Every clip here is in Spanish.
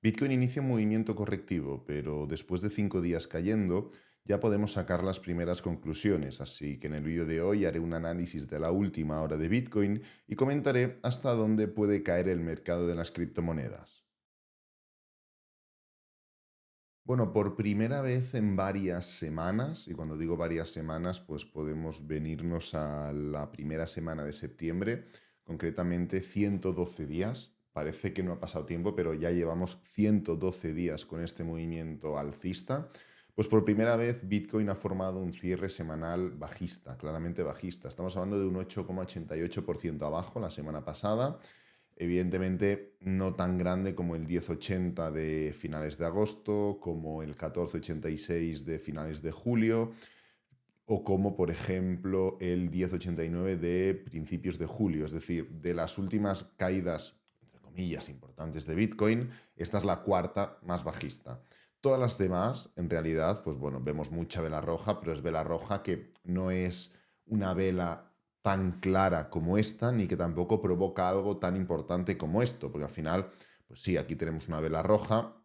Bitcoin inicia un movimiento correctivo, pero después de 5 días cayendo, ya podemos sacar las primeras conclusiones. Así que en el vídeo de hoy haré un análisis de la última hora de Bitcoin y comentaré hasta dónde puede caer el mercado de las criptomonedas. Bueno, por primera vez en varias semanas, y cuando digo varias semanas, pues podemos venirnos a la primera semana de septiembre, concretamente 112 días. Parece que no ha pasado tiempo, pero ya llevamos 112 días con este movimiento alcista. Pues por primera vez Bitcoin ha formado un cierre semanal bajista, claramente bajista. Estamos hablando de un 8,88% abajo la semana pasada. Evidentemente no tan grande como el 1080 de finales de agosto, como el 1486 de finales de julio, o como por ejemplo el 1089 de principios de julio. Es decir, de las últimas caídas, entre comillas, importantes de Bitcoin, esta es la cuarta más bajista. Todas las demás, en realidad, pues bueno, vemos mucha vela roja, pero es vela roja que no es una vela tan clara como esta, ni que tampoco provoca algo tan importante como esto, porque al final, pues sí, aquí tenemos una vela roja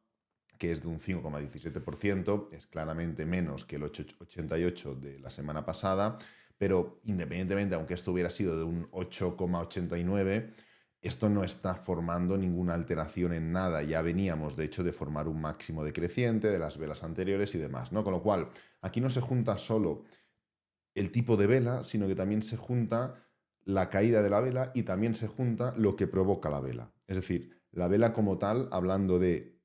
que es de un 5,17%, es claramente menos que el 8,88 de la semana pasada, pero independientemente, aunque esto hubiera sido de un 8,89, esto no está formando ninguna alteración en nada. Ya veníamos, de hecho, de formar un máximo decreciente de las velas anteriores y demás, ¿no? Con lo cual, aquí no se junta solo el tipo de vela, sino que también se junta la caída de la vela y también se junta lo que provoca la vela. Es decir, la vela como tal, hablando de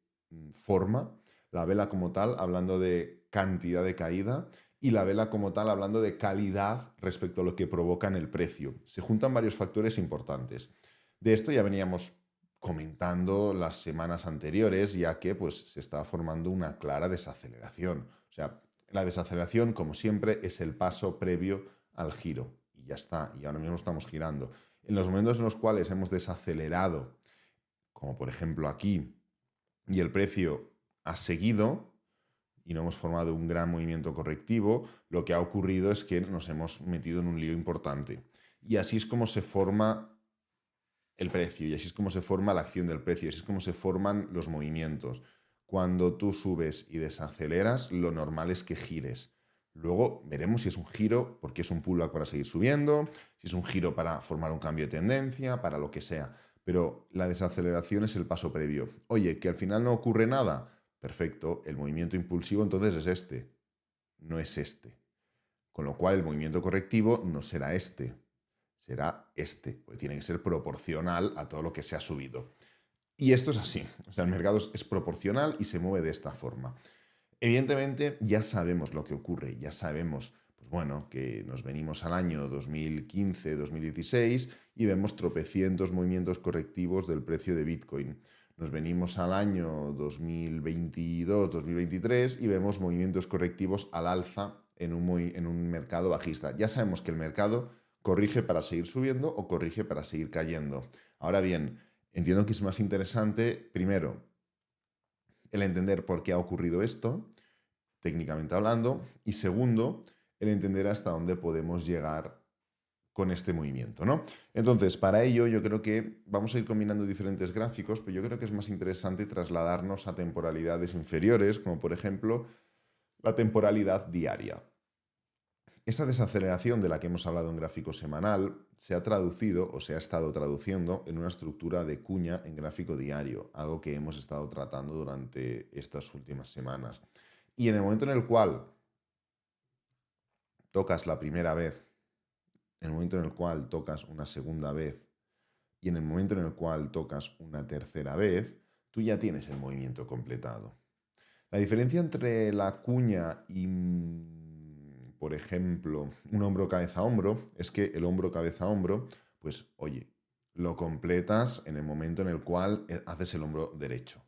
forma, la vela como tal, hablando de cantidad de caída, y la vela como tal, hablando de calidad respecto a lo que provoca en el precio. Se juntan varios factores importantes. De esto ya veníamos comentando las semanas anteriores, ya que pues, se está formando una clara desaceleración. O sea, la desaceleración, como siempre, es el paso previo al giro. Y ya está, y ahora mismo estamos girando. En los momentos en los cuales hemos desacelerado, como por ejemplo aquí, y el precio ha seguido y no hemos formado un gran movimiento correctivo, lo que ha ocurrido es que nos hemos metido en un lío importante. Y así es como se forma el precio, y así es como se forma la acción del precio, y así es como se forman los movimientos. Cuando tú subes y desaceleras, lo normal es que gires. Luego veremos si es un giro porque es un pullback para seguir subiendo, si es un giro para formar un cambio de tendencia, para lo que sea. Pero la desaceleración es el paso previo. Oye, que al final no ocurre nada. Perfecto, el movimiento impulsivo entonces es este, no es este. Con lo cual el movimiento correctivo no será este, será este, porque tiene que ser proporcional a todo lo que se ha subido. Y esto es así, o sea, el mercado es proporcional y se mueve de esta forma. Evidentemente ya sabemos lo que ocurre, ya sabemos, pues bueno, que nos venimos al año 2015-2016 y vemos tropecientos movimientos correctivos del precio de Bitcoin. Nos venimos al año 2022-2023 y vemos movimientos correctivos al alza en un mercado bajista. Ya sabemos que el mercado corrige para seguir subiendo o corrige para seguir cayendo. Ahora bien, entiendo que es más interesante, primero, el entender por qué ha ocurrido esto, técnicamente hablando, y segundo, el entender hasta dónde podemos llegar con este movimiento, ¿no? Entonces, para ello yo creo que vamos a ir combinando diferentes gráficos, pero yo creo que es más interesante trasladarnos a temporalidades inferiores, como por ejemplo la temporalidad diaria. Esa desaceleración de la que hemos hablado en gráfico semanal se ha traducido o se ha estado traduciendo en una estructura de cuña en gráfico diario, algo que hemos estado tratando durante estas últimas semanas. Y en el momento en el cual tocas la primera vez, en el momento en el cual tocas una segunda vez y en el momento en el cual tocas una tercera vez, tú ya tienes el movimiento completado. La diferencia entre la cuña y, por ejemplo, un hombro cabeza hombro es que el hombro cabeza hombro, pues oye, lo completas en el momento en el cual haces el hombro derecho.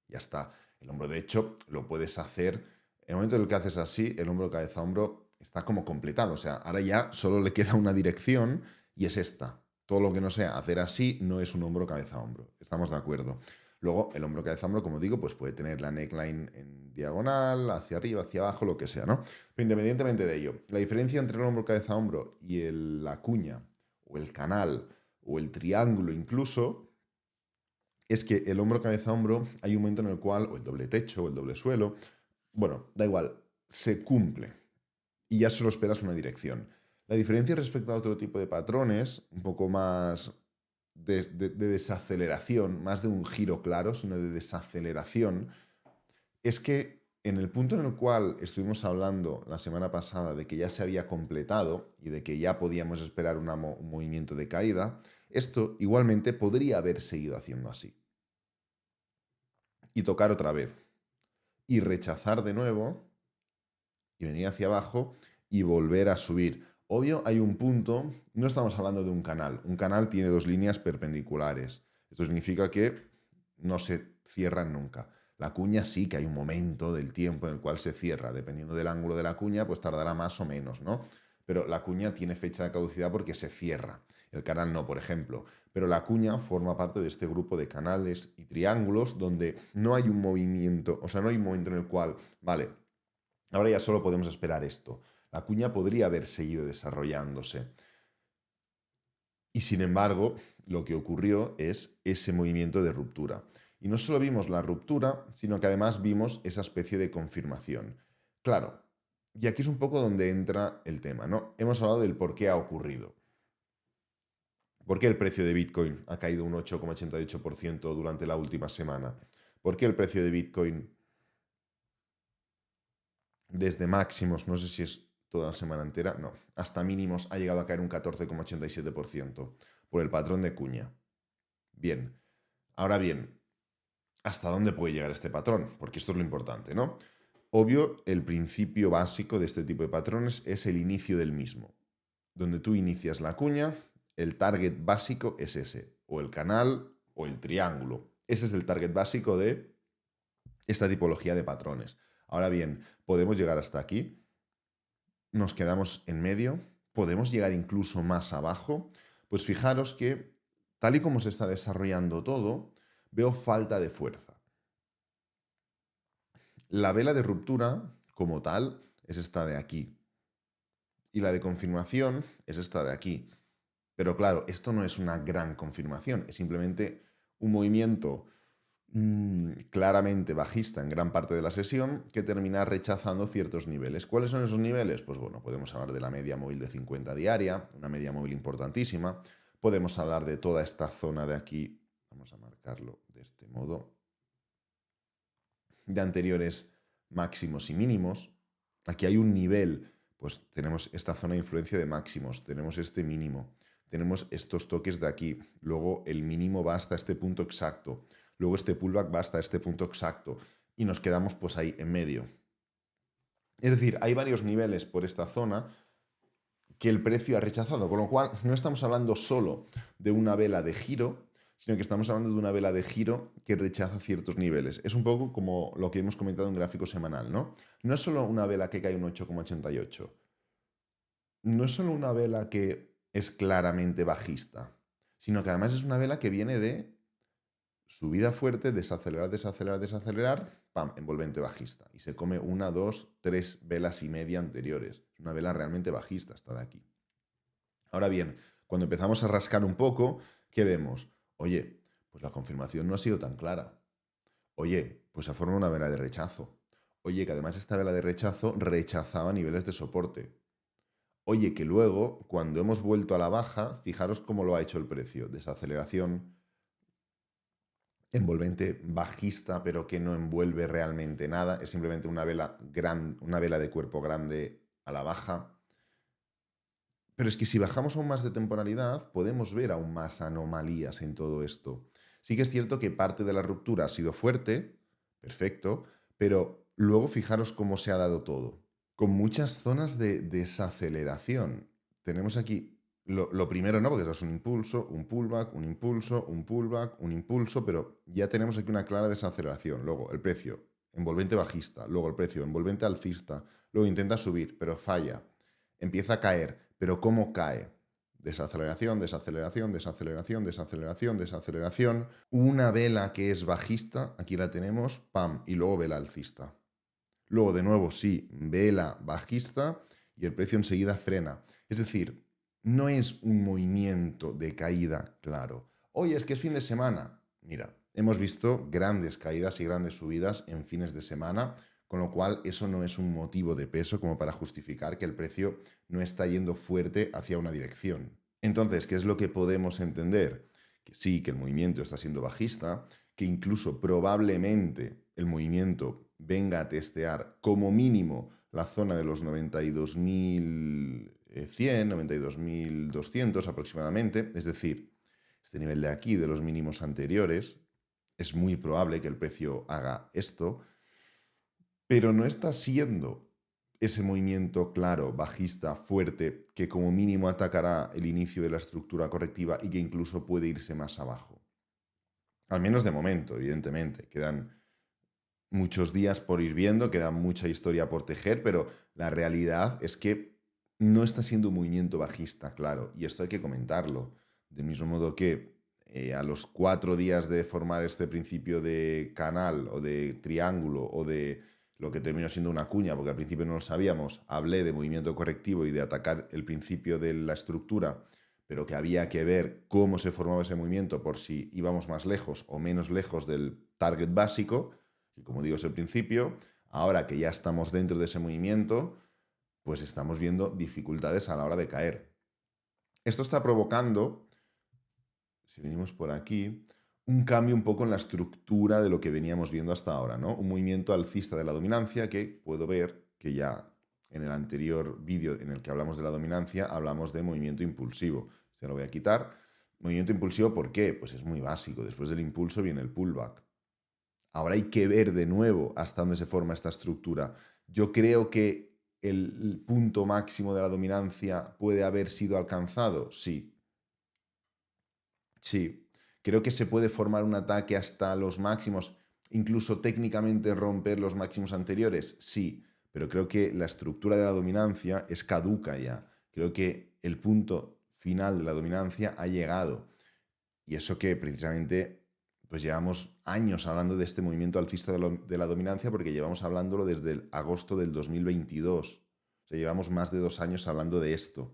Ya está. El hombro derecho lo puedes hacer. En el momento en el que haces así, el hombro cabeza hombro está como completado. O sea, ahora ya solo le queda una dirección y es esta. Todo lo que no sea hacer así no es un hombro cabeza hombro. Estamos de acuerdo. Luego, el hombro cabeza hombro, como digo, pues puede tener la neckline en diagonal, hacia arriba, hacia abajo, lo que sea, ¿no? Pero independientemente de ello, la diferencia entre el hombro cabeza hombro y la cuña, o el canal, o el triángulo incluso, es que el hombro, cabeza, hombro, hay un momento en el cual, o el doble techo, o el doble suelo, bueno, da igual, se cumple y ya solo esperas una dirección. La diferencia respecto a otro tipo de patrones, un poco más de desaceleración, más de un giro claro, sino de desaceleración, es que en el punto en el cual estuvimos hablando la semana pasada de que ya se había completado y de que ya podíamos esperar un movimiento de caída, esto igualmente podría haber seguido haciendo así. Y tocar otra vez. Y rechazar de nuevo y venir hacia abajo y volver a subir. Obvio, hay un punto, no estamos hablando de un canal. Un canal tiene dos líneas perpendiculares. Esto significa que no se cierran nunca. La cuña sí que hay un momento del tiempo en el cual se cierra. Dependiendo del ángulo de la cuña, pues tardará más o menos, ¿no? Pero la cuña tiene fecha de caducidad porque se cierra. El canal no, por ejemplo. Pero la cuña forma parte de este grupo de canales y triángulos donde no hay un movimiento, o sea, no hay un momento en el cual, vale, ahora ya solo podemos esperar esto. La cuña podría haber seguido desarrollándose. Y sin embargo, lo que ocurrió es ese movimiento de ruptura. Y no solo vimos la ruptura, sino que además vimos esa especie de confirmación. Claro, y aquí es un poco donde entra el tema, ¿no? Hemos hablado del por qué ha ocurrido. ¿Por qué el precio de Bitcoin ha caído un 8,88% durante la última semana? ¿Por qué el precio de Bitcoin desde máximos, no sé si es toda la semana entera, no, hasta mínimos ha llegado a caer un 14,87% por el patrón de cuña? Bien, ahora bien, ¿hasta dónde puede llegar este patrón? Porque esto es lo importante, ¿no? Obvio, el principio básico de este tipo de patrones es el inicio del mismo. Donde tú inicias la cuña, el target básico es ese, o el canal o el triángulo. Ese es el target básico de esta tipología de patrones. Ahora bien, podemos llegar hasta aquí, nos quedamos en medio, podemos llegar incluso más abajo. Pues fijaros que, tal y como se está desarrollando todo, veo falta de fuerza. La vela de ruptura, como tal, es esta de aquí. Y la de confirmación es esta de aquí. Pero claro, esto no es una gran confirmación, es simplemente un movimiento claramente bajista en gran parte de la sesión que termina rechazando ciertos niveles. ¿Cuáles son esos niveles? Pues bueno, podemos hablar de la media móvil de 50 diaria, una media móvil importantísima. Podemos hablar de toda esta zona de aquí, vamos a marcarlo de este modo, de anteriores máximos y mínimos. Aquí hay un nivel, pues tenemos esta zona de influencia de máximos, tenemos este mínimo, tenemos estos toques de aquí, luego el mínimo va hasta este punto exacto, luego este pullback va hasta este punto exacto y nos quedamos pues ahí en medio. Es decir, hay varios niveles por esta zona que el precio ha rechazado, con lo cual no estamos hablando solo de una vela de giro, sino que estamos hablando de una vela de giro que rechaza ciertos niveles. Es un poco como lo que hemos comentado en gráfico semanal, ¿no? No es solo una vela que cae un 8,88, no es solo una vela que es claramente bajista, sino que además es una vela que viene de subida fuerte, desacelerar, desacelerar, desacelerar, pam, envolvente bajista. Y se come una, dos, tres velas y media anteriores. Es una vela realmente bajista, esta de aquí. Ahora bien, cuando empezamos a rascar un poco, ¿qué vemos? Oye, pues la confirmación no ha sido tan clara. Oye, pues se forma una vela de rechazo. Oye, que además esta vela de rechazo rechazaba niveles de soporte. Oye, que luego, cuando hemos vuelto a la baja, fijaros cómo lo ha hecho el precio. Desaceleración, envolvente bajista, pero que no envuelve realmente nada. Es simplemente una vela una vela de cuerpo grande a la baja. Pero es que si bajamos aún más de temporalidad, podemos ver aún más anomalías en todo esto. Sí que es cierto que parte de la ruptura ha sido fuerte, perfecto, pero luego fijaros cómo se ha dado todo, con muchas zonas de desaceleración. Tenemos aquí lo primero, ¿no? Porque esto es un impulso, un pullback, un impulso, un pullback, un impulso, pero ya tenemos aquí una clara desaceleración. Luego el precio envolvente bajista, luego el precio envolvente alcista, luego intenta subir, pero falla, empieza a caer, pero ¿cómo cae? Desaceleración, desaceleración, desaceleración, desaceleración, desaceleración. Una vela que es bajista, aquí la tenemos, pam, y luego vela alcista. Luego de nuevo, sí, vela bajista y el precio enseguida frena. Es decir, no es un movimiento de caída claro. Oye, es que es fin de semana. Mira, hemos visto grandes caídas y grandes subidas en fines de semana, con lo cual eso no es un motivo de peso como para justificar que el precio no está yendo fuerte hacia una dirección. Entonces, ¿qué es lo que podemos entender? Que sí, que el movimiento está siendo bajista, que incluso probablemente el movimiento venga a testear como mínimo la zona de los 92.100, 92.200 aproximadamente, es decir, este nivel de aquí, de los mínimos anteriores, es muy probable que el precio haga esto, pero no está siendo ese movimiento claro, bajista, fuerte, que como mínimo atacará el inicio de la estructura correctiva y que incluso puede irse más abajo. Al menos de momento, evidentemente. Quedan muchos días por ir viendo, queda mucha historia por tejer, pero la realidad es que no está siendo un movimiento bajista, claro, y esto hay que comentarlo. Del mismo modo que a los 4 días de formar este principio de canal o de triángulo o de lo que terminó siendo una cuña, porque al principio no lo sabíamos, hablé de movimiento correctivo y de atacar el principio de la estructura, pero que había que ver cómo se formaba ese movimiento por si íbamos más lejos o menos lejos del target básico, y como digo es el principio. Ahora que ya estamos dentro de ese movimiento, pues estamos viendo dificultades a la hora de caer. Esto está provocando, si venimos por aquí, un cambio un poco en la estructura de lo que veníamos viendo hasta ahora, ¿no? Un movimiento alcista de la dominancia que puedo ver que ya en el anterior vídeo en el que hablamos de la dominancia hablamos de movimiento impulsivo. Se lo voy a quitar. Movimiento impulsivo, ¿por qué? Pues es muy básico. Después del impulso viene el pullback. Ahora hay que ver de nuevo hasta dónde se forma esta estructura. Yo creo que el punto máximo de la dominancia puede haber sido alcanzado. Sí, sí. Creo que se puede formar un ataque hasta los máximos, incluso técnicamente romper los máximos anteriores. Sí, pero creo que la estructura de la dominancia es caduca ya. Creo que el punto final de la dominancia ha llegado. Y eso que precisamente pues llevamos años hablando de este movimiento alcista de la dominancia porque llevamos hablándolo desde el agosto del 2022. O sea, llevamos más de 2 años hablando de esto.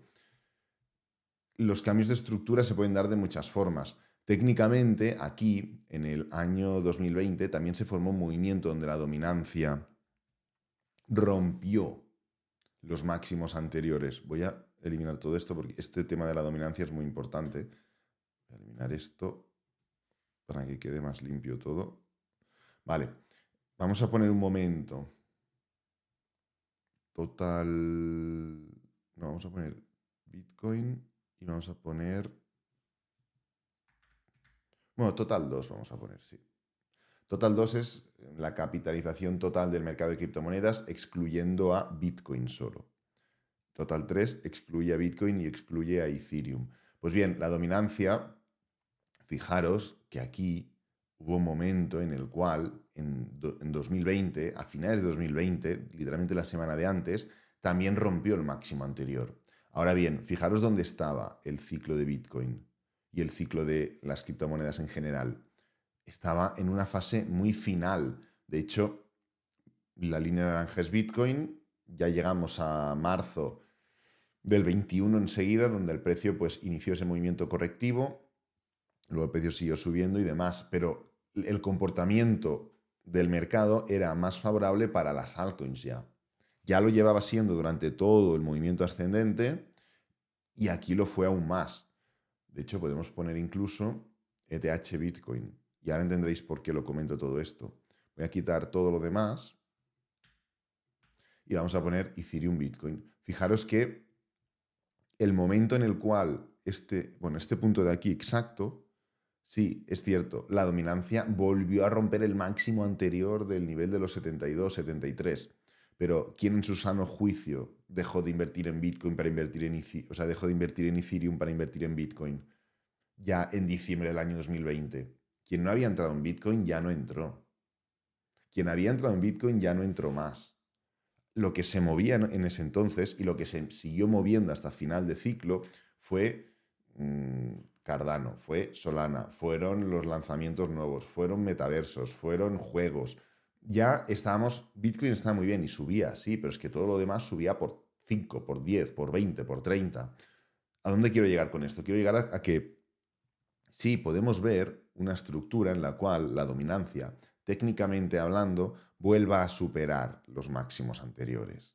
Los cambios de estructura se pueden dar de muchas formas. Técnicamente, aquí, en el año 2020, también se formó un movimiento donde la dominancia rompió los máximos anteriores. Voy a eliminar todo esto porque este tema de la dominancia es muy importante. Voy a eliminar esto para que quede más limpio todo. Vale, vamos a poner un momento. Total... No, vamos a poner Bitcoin y vamos a poner... Bueno, total 2 vamos a poner, sí. Total 2 es la capitalización total del mercado de criptomonedas excluyendo a Bitcoin solo. Total 3 excluye a Bitcoin y excluye a Ethereum. Pues bien, la dominancia, fijaros que aquí hubo un momento en el cual en 2020, a finales de 2020, literalmente la semana de antes, también rompió el máximo anterior. Ahora bien, fijaros dónde estaba el ciclo de Bitcoin y el ciclo de las criptomonedas en general. Estaba en una fase muy final. De hecho, la línea naranja es Bitcoin, ya llegamos a marzo del 21 enseguida, donde el precio pues inició ese movimiento correctivo, luego el precio siguió subiendo y demás, pero el comportamiento del mercado era más favorable para las altcoins ya. Ya lo llevaba siendo durante todo el movimiento ascendente y aquí lo fue aún más. De hecho, podemos poner incluso ETH Bitcoin y ahora entenderéis por qué lo comento todo esto. Voy a quitar todo lo demás y vamos a poner Ethereum Bitcoin. Fijaros que el momento en el cual este punto de aquí exacto, sí, es cierto, la dominancia volvió a romper el máximo anterior del nivel de los 72, 73. Pero ¿quién en su sano juicio dejó de invertir en Bitcoin para invertir en Ethereum? O sea, dejó de invertir en Ethereum para invertir en Bitcoin ya en diciembre del año 2020. Quien no había entrado en Bitcoin ya no entró. Quien había entrado en Bitcoin ya no entró más. Lo que se movía en ese entonces y lo que se siguió moviendo hasta final de ciclo fue Cardano, fue Solana, fueron los lanzamientos nuevos, fueron metaversos, fueron juegos. Ya estábamos, Bitcoin estaba muy bien y subía, sí, pero es que todo lo demás subía por 5, por 10, por 20, por 30. ¿A dónde quiero llegar con esto? Quiero llegar a que sí podemos ver una estructura en la cual la dominancia, técnicamente hablando, vuelva a superar los máximos anteriores.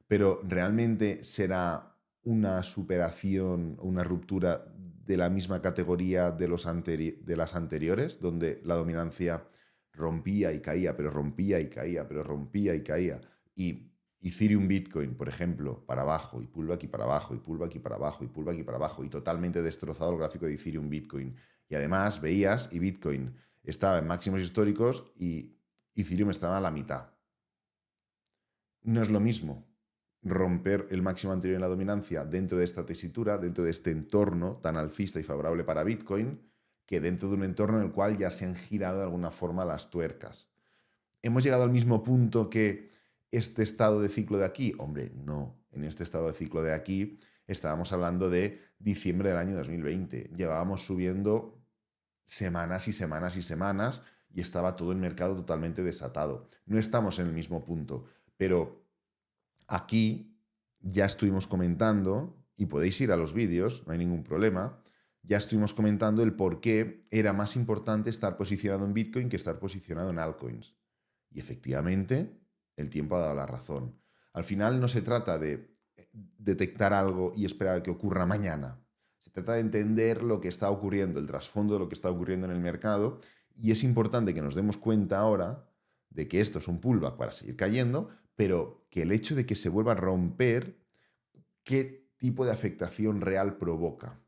Pero ¿realmente será una superación, una ruptura de la misma categoría de, de las anteriores, donde la dominancia rompía y caía, pero rompía y caía, pero rompía y caía? Y Ethereum Bitcoin, por ejemplo, para abajo, y pullback y para abajo, y pullback y para abajo, y pullback y para abajo, y totalmente destrozado el gráfico de Ethereum Bitcoin. Y además veías, y Bitcoin estaba en máximos históricos y Ethereum estaba a la mitad. No es lo mismo romper el máximo anterior en la dominancia dentro de esta tesitura, dentro de este entorno tan alcista y favorable para Bitcoin, que dentro de un entorno en el cual ya se han girado de alguna forma las tuercas. ¿Hemos llegado al mismo punto que este estado de ciclo de aquí? Hombre, no. En este estado de ciclo de aquí estábamos hablando de diciembre del año 2020. Llevábamos subiendo semanas y semanas y semanas y estaba todo el mercado totalmente desatado. No estamos en el mismo punto, pero aquí ya estuvimos comentando, y podéis ir a los vídeos, no hay ningún problema, ya estuvimos comentando el por qué era más importante estar posicionado en Bitcoin que estar posicionado en altcoins. Y efectivamente, el tiempo ha dado la razón. Al final no se trata de detectar algo y esperar que ocurra mañana. Se trata de entender lo que está ocurriendo, el trasfondo de lo que está ocurriendo en el mercado, y es importante que nos demos cuenta ahora de que esto es un pullback para seguir cayendo, pero que el hecho de que se vuelva a romper, ¿qué tipo de afectación real provoca?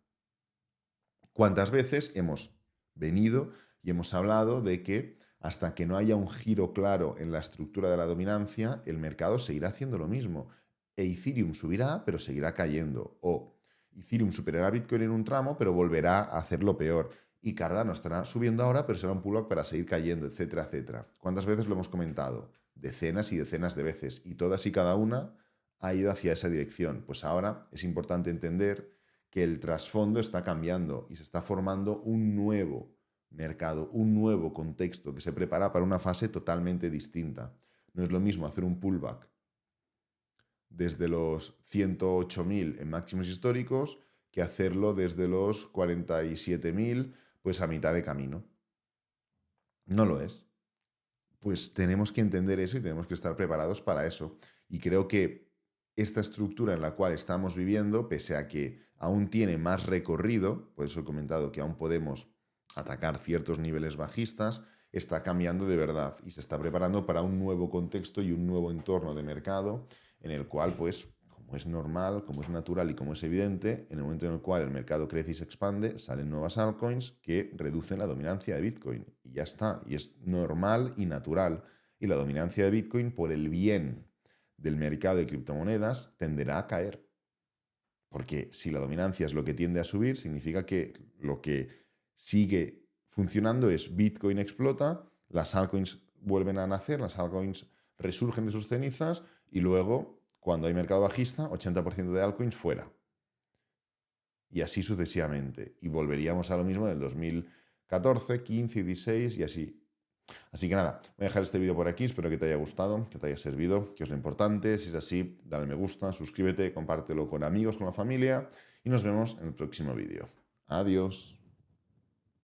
¿Cuántas veces hemos venido y hemos hablado de que hasta que no haya un giro claro en la estructura de la dominancia, el mercado seguirá haciendo lo mismo? E Ethereum subirá, pero seguirá cayendo. O Ethereum superará a Bitcoin en un tramo, pero volverá a hacerlo peor. Y Cardano estará subiendo ahora, pero será un pullback para seguir cayendo, etcétera, etcétera. ¿Cuántas veces lo hemos comentado? Decenas y decenas de veces. Y todas y cada una ha ido hacia esa dirección. Pues ahora es importante entender que el trasfondo está cambiando y se está formando un nuevo mercado, un nuevo contexto que se prepara para una fase totalmente distinta. No es lo mismo hacer un pullback desde los 108.000 en máximos históricos que hacerlo desde los 47.000 pues a mitad de camino. No lo es. Pues tenemos que entender eso y tenemos que estar preparados para eso. Y creo que esta estructura en la cual estamos viviendo, pese a que aún tiene más recorrido, por eso he comentado que aún podemos atacar ciertos niveles bajistas, está cambiando de verdad y se está preparando para un nuevo contexto y un nuevo entorno de mercado en el cual, pues, como es normal, como es natural y como es evidente, en el momento en el cual el mercado crece y se expande, salen nuevas altcoins que reducen la dominancia de Bitcoin. Y ya está, y es normal y natural. Y la dominancia de Bitcoin, por el bien del mercado de criptomonedas, tenderá a caer. Porque si la dominancia es lo que tiende a subir, significa que lo que sigue funcionando es Bitcoin explota, las altcoins vuelven a nacer, las altcoins resurgen de sus cenizas y luego, cuando hay mercado bajista, 80% de altcoins fuera. Y así sucesivamente. Y volveríamos a lo mismo del 2014, 15, 16 y así. Así que nada, voy a dejar este vídeo por aquí, espero que te haya gustado, que te haya servido, que es lo importante. Si es así, dale me gusta, suscríbete, compártelo con amigos, con la familia y nos vemos en el próximo vídeo. Adiós.